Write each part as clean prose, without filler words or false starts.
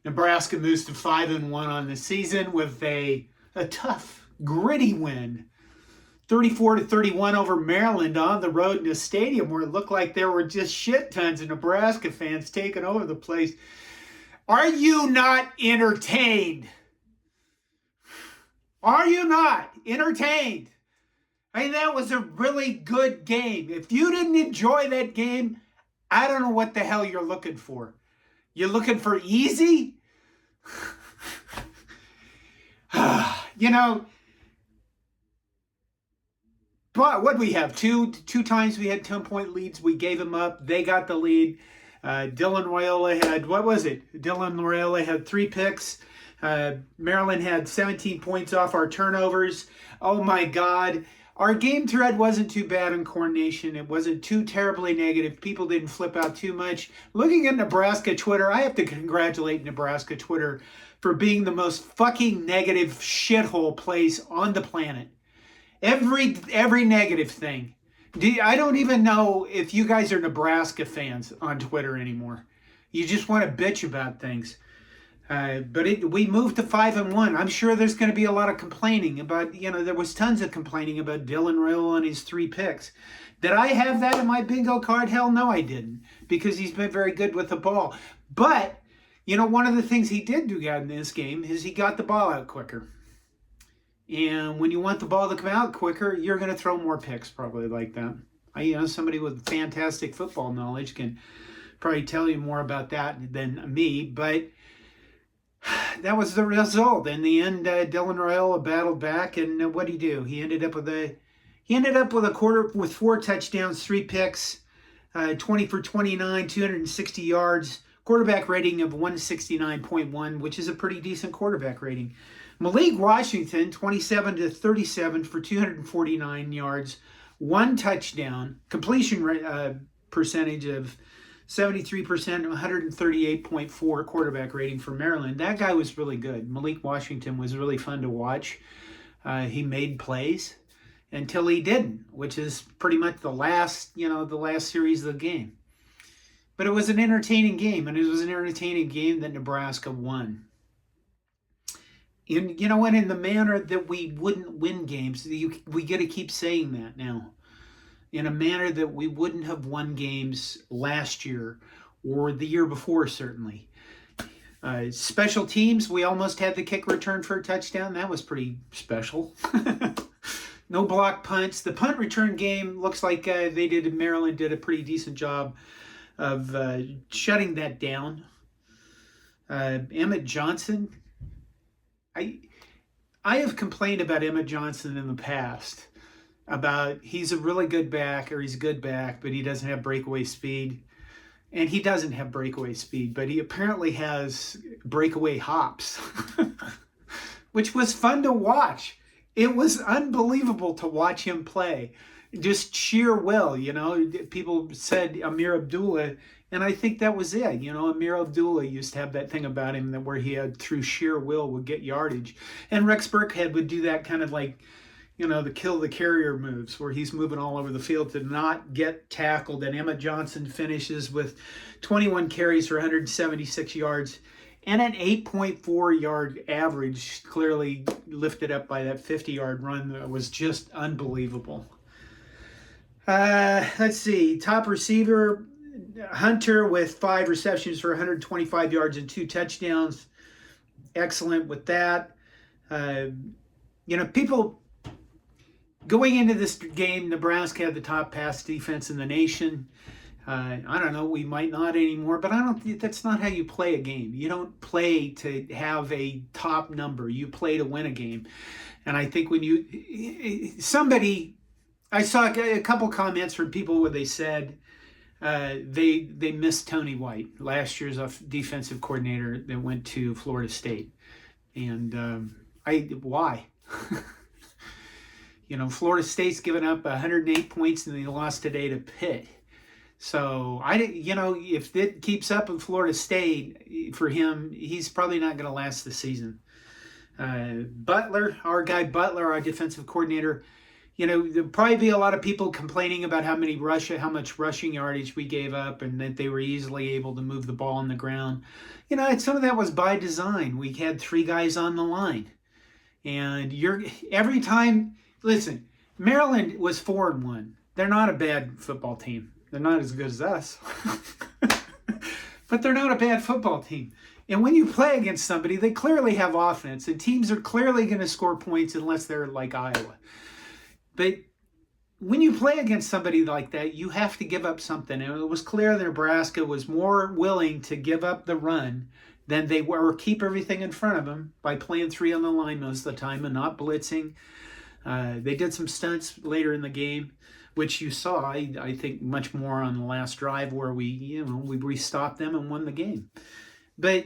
Nebraska moves to 5-1 on the season with a tough, gritty win. 34-31 over Maryland on the road in a stadium where it looked like there were just shit tons of Nebraska fans taking over the place. Are you not entertained? Are you not entertained? I mean, that was a really good game. If you didn't enjoy that game, I don't know what the hell you're looking for. You're looking for easy? You know, but what we have, two times we had 10-point leads. We gave them up. They got the lead. Dylan Raiola had, what was it? Dylan Raiola had 3 picks. Maryland had 17 points off our turnovers. Oh my God. Our game thread wasn't too bad in Corn Nation. It wasn't too terribly negative. People didn't flip out too much. Looking at Nebraska Twitter, I have to congratulate Nebraska Twitter for being the most fucking negative shithole place on the planet. Every negative thing. I don't even know if you guys are Nebraska fans on Twitter anymore. You just want to bitch about things. But we moved to 5-1. I'm sure there's going to be a lot of complaining about, there was tons of complaining about Dylan Raiola and his 3 picks. Did I have that in my bingo card? Hell no, I didn't, because he's been very good with the ball. But, one of the things he did do in this game is he got the ball out quicker. And when you want the ball to come out quicker, you're going to throw more picks probably like that. Somebody with fantastic football knowledge can probably tell you more about that than me, but that was the result. In the end, Dylan Raiola battled back, and what did he do? He ended up with a quarter with 4 touchdowns, 3 picks, 20 for 29, 260 yards, quarterback rating of 169.1, which is a pretty decent quarterback rating. Malik Washington, 27-37 for 249 yards, 1 touchdown, completion percentage of 73%, 138.4 quarterback rating for Maryland. That guy was really good. Malik Washington was really fun to watch. He made plays until he didn't, which is pretty much the last series of the game. But it was an entertaining game, and it was an entertaining game that Nebraska won. And in the manner that we wouldn't win games, we got to keep saying that now. In a manner that we wouldn't have won games last year or the year before, certainly. Special teams, we almost had the kick return for a touchdown. That was pretty special. No block punts. The punt return game looks like Maryland did a pretty decent job of shutting that down. Emmett Johnson. I have complained about Emmett Johnson in the past about he's a really good back, or he's a good back, but he doesn't have breakaway speed. And he doesn't have breakaway speed, but he apparently has breakaway hops, which was fun to watch. It was unbelievable to watch him play. Just sheer will, People said Amir Abdullah, and I think that was it. Amir Abdullah used to have that thing about him where he had, through sheer will, would get yardage. And Rex Burkhead would do that kind of like, the kill the carrier moves where he's moving all over the field to not get tackled. And Emmett Johnson finishes with 21 carries for 176 yards and an 8.4 yard average, clearly lifted up by that 50-yard run that was just unbelievable. Let's see. Top receiver, Hunter with 5 receptions for 125 yards and 2 touchdowns. Excellent with that. People going into this game, Nebraska had the top pass defense in the nation. I don't know, we might not anymore, but that's not how you play a game. You don't play to have a top number. You play to win a game. And I think when I saw a couple comments from people where they said they missed Tony White, last year's defensive coordinator that went to Florida State. And why? Florida State's given up 108 points and they lost today to Pitt. So, if it keeps up in Florida State, for him, he's probably not going to last the season. Butler, our defensive coordinator, there'll probably be a lot of people complaining about how much rushing yardage we gave up, and that they were easily able to move the ball on the ground. Some of that was by design. We had 3 guys on the line, and every time. Listen, Maryland was 4-1. They're not a bad football team. They're not as good as us, but they're not a bad football team. And when you play against somebody, they clearly have offense, and teams are clearly going to score points unless they're like Iowa. But when you play against somebody like that, you have to give up something. And it was clear that Nebraska was more willing to give up the run than they were, or keep everything in front of them by playing 3 on the line most of the time and not blitzing. They did some stunts later in the game, which you saw, I think, much more on the last drive where we stopped them and won the game. But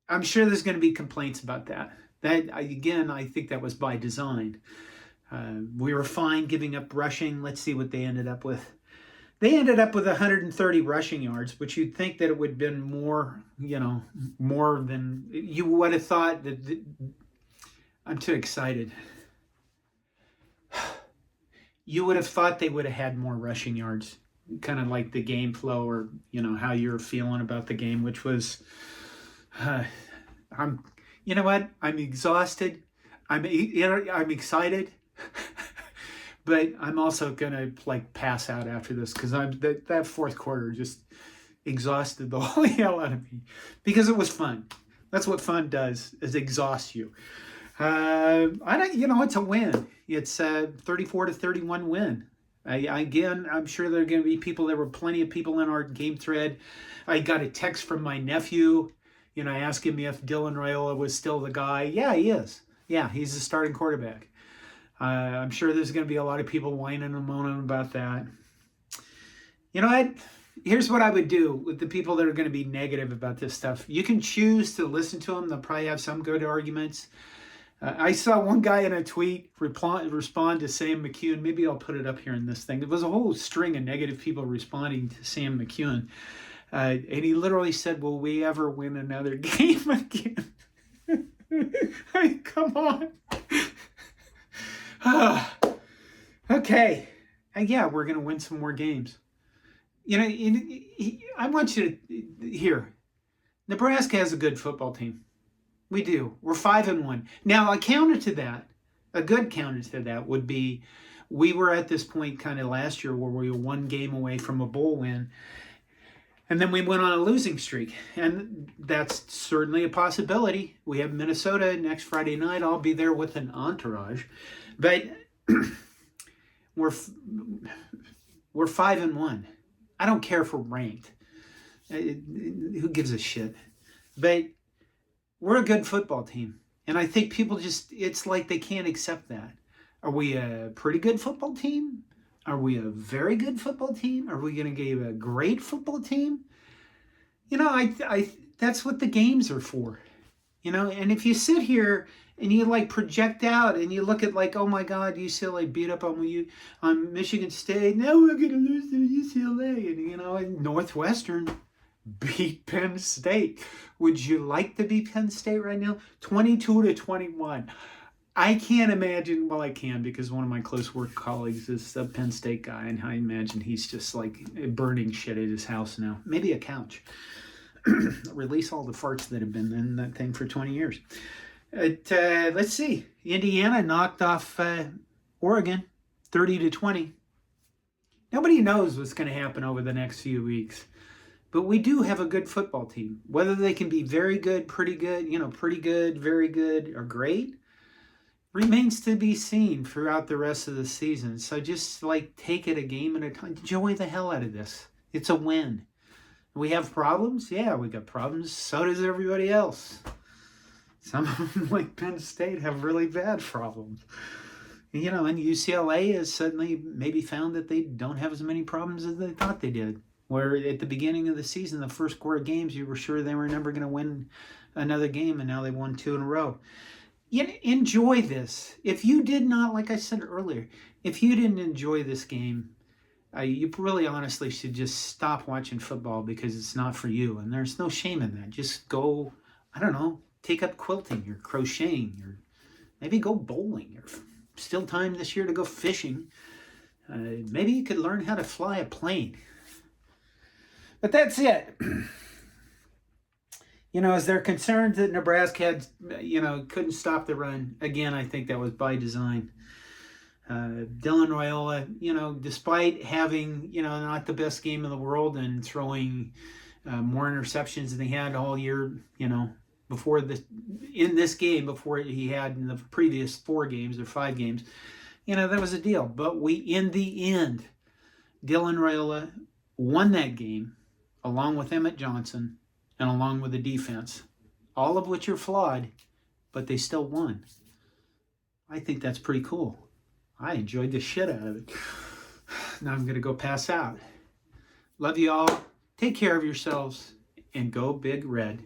I'm sure there's going to be complaints about that. I think that was by design. We were fine giving up rushing. Let's see what they ended up with. They ended up with 130 rushing yards, which you'd think that it would have been more than you would have thought. I'm too excited. You would have thought they would have had more rushing yards, kind of like the game flow, or how you're feeling about the game, which was, I'm exhausted. I'm excited. But I'm also gonna pass out after this, because that fourth quarter just exhausted the holy hell out of me, because it was fun. That's what fun does, is exhaust you. It's a win. It's a 34-31 win. I'm sure there are going to be people. There were plenty of people in our game thread. I got a text from my nephew, asking me if Dylan Raiola was still the guy. Yeah, he is. Yeah, he's the starting quarterback. I'm sure there's going to be a lot of people whining and moaning about that. Here's what I would do with the people that are going to be negative about this stuff. You can choose to listen to them. They'll probably have some good arguments. I saw one guy in a tweet respond to Sam McCune. Maybe I'll put it up here in this thing. There was a whole string of negative people responding to Sam McCune. And he literally said, will we ever win another game again? Come on. Okay. Yeah, we're going to win some more games. I want you to hear. Nebraska has a good football team. We do. We're 5-1. Now, a good counter to that would be, we were at this point kind of last year where we were 1 game away from a bowl win, and then we went on a losing streak, and that's certainly a possibility. We have Minnesota next Friday night. I'll be there with an entourage, but we're 5-1. I don't care if we're ranked. Who gives a shit? But we're a good football team. And I think people it's like they can't accept that. Are we a pretty good football team? Are we a very good football team? Are we going to give a great football team? I that's what the games are for. And if you sit here and you project out and you look at oh my God, UCLA beat up on Michigan State. Now we're going to lose to UCLA. And Northwestern beat Penn State. Would you like to beat Penn State right now? 22-21. I can't imagine. Well, I can, because one of my close work colleagues is a Penn State guy, and I imagine he's just burning shit at his house now. Maybe a couch. Release all the farts that have been in that thing for 20 years. Let's see. Indiana knocked off Oregon 30-20. Nobody knows what's going to happen over the next few weeks. But we do have a good football team. Whether they can be very good, pretty good, pretty good, very good, or great, remains to be seen throughout the rest of the season. So just take it a game at a time. Enjoy the hell out of this. It's a win. We have problems? Yeah, we got problems. So does everybody else. Some of them, like Penn State, have really bad problems. And UCLA has suddenly maybe found that they don't have as many problems as they thought they did. Where at the beginning of the season, the first 4 games, you were sure they were never going to win another game, and now they won 2 in a row. Enjoy this. If you did not, like I said earlier, if you didn't enjoy this game, you really honestly should just stop watching football, because it's not for you, and there's no shame in that. Just go, I don't know, take up quilting or crocheting, or maybe go bowling or still time this year to go fishing. Maybe you could learn how to fly a plane. But that's it. You know, as they're concerned that Nebraska had, couldn't stop the run, again, I think that was by design. Dylan Raiola, despite having, not the best game in the world and throwing more interceptions than he had all year, before in this game, before he had in the previous 4 games or 5 games, that was a deal. But in the end, Dylan Raiola won that game along with Emmett Johnson and along with the defense, all of which are flawed, but they still won. I think that's pretty cool. I enjoyed the shit out of it. Now I'm going to go pass out. Love you all. Take care of yourselves and go Big Red.